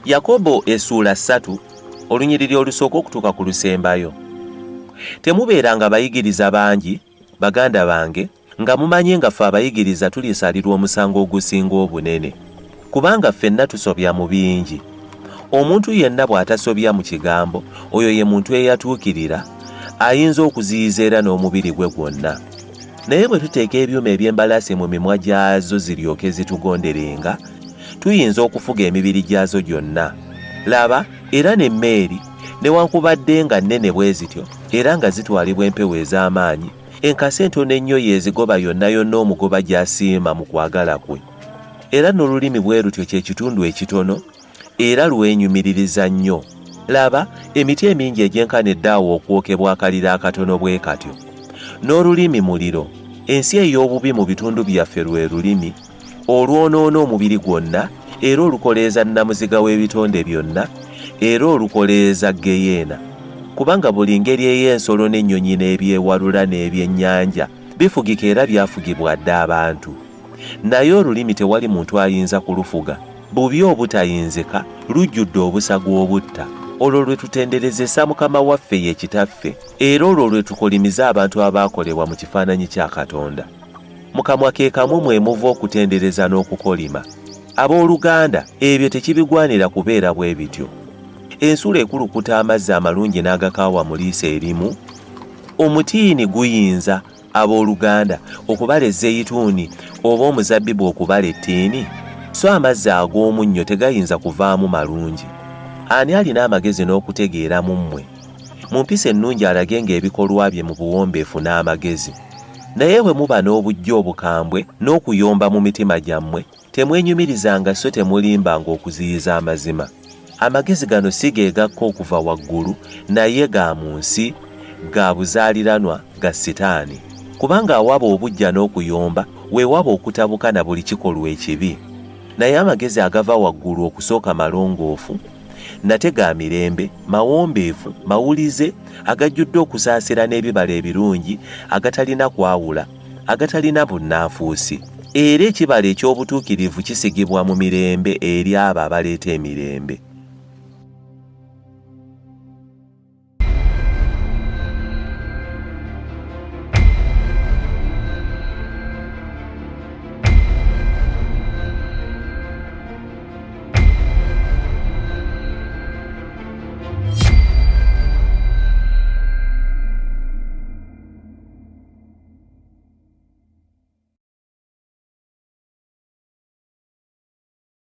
Yakobo essuula 3 olunyiriri olusooka okutuuka ku lusembayo. Temubeeranga bayigiriza bangi, baganda bange, nga mumanye nga ffe abayigiriza tulisalirwa omusango ogusinga obunene. Kubanga ffenna tusobya mu bingi. Omuntu yenna bw'atasobya mu kigambo, oyo ye muntu eyatuukirira, ayinza okuziyiza era n'omubiri gwe gwonna. Naye bwe tuteeka ebyuma eby'embalasi mu mimwa gyazo ziryoke zitugonderenga, tuyinza okufuga emibiri gyazo gyonna. Laba, era n'emmeeri, newankubadde nga nnene bwe zityo, era nga zitwalibwa empewo ez'amaanyi, enkasi entono ennyo yeezigoba yonna yonna omugoba gy'asiima mu kwagala kwe. Era n'olulimi bwe lutyo kye kitundu ekitono, era lwenyumiririza nnyo. Laba, emiti emingi egyenkanidde awo okwokebwa akaliro akatono bwe katyo. N'olulimi muliro, ensi ey'obubi mu bitundu byaffe lwe lulimi, olwonoona omubiri gwonna, era olukoleeza nnamuziga w'ebitonde byonna, era olukoleeza geyeena. Kubanga buli ngeri ey'ensolo n'ennyonyi n'ebyewalula n'ebyennyanja bifugika era byafugibwa dde abantu. Naye olulimi tewali muntu ayinza kulufuga. Bubi obutayinzika, lujjudde obusagu obutta. Olwo lwe tutenderezesa Mukama waffe ye Kitaffe, era olwo lwe tukolimiza abantu abaakolebwa mu kifaananyi kya Katonda. Mu kamwa ke kamu mwe muva okutendereza n'okukolima. Abooluganda, ebyo tekibigwanira kubeera bwe bityo. Ensula ekulukuta amazzi amalungi n'agakaawa mu liiso erimu. Omutiini guyinza, abooluganda, okubala ezeyituuni oba omuzabbibu okubala ettiini, so amazzi ag'omunnyo tegayinza kuvaamu malungi. Ani alina amagezi n'okutegeera mu mmwe? Mu mpisa ennungi alage ng'ebikolwa bye mu buwombeefu n'amagezi. Naye bwe muba n'obujjo obukambwe n'okuyomba mu mitima gyammwe, temwenyumirizanga so temulimbanga okuziyiza amazima. Amagezi gano si ge gakka okuva waggulu, naye ga mu nsi, ga buzaaliranwa, ga Sitaani. Kubanga awaba obujja n'okuyomba, weewaba okutabuka na buli kikolwa ekibi. Naye amagezi agava waggulu okusooka malongoofu, nate ga mirembe, mawombeefu, mawulize, agajjudde okusaasira n'ebibala ebirungi, agatalina kwawula, agatalina bunnanfuusi. Era ekibala eky'obutuukirivu kisigibwa mu mirembe eri abo abaleeta emirembe.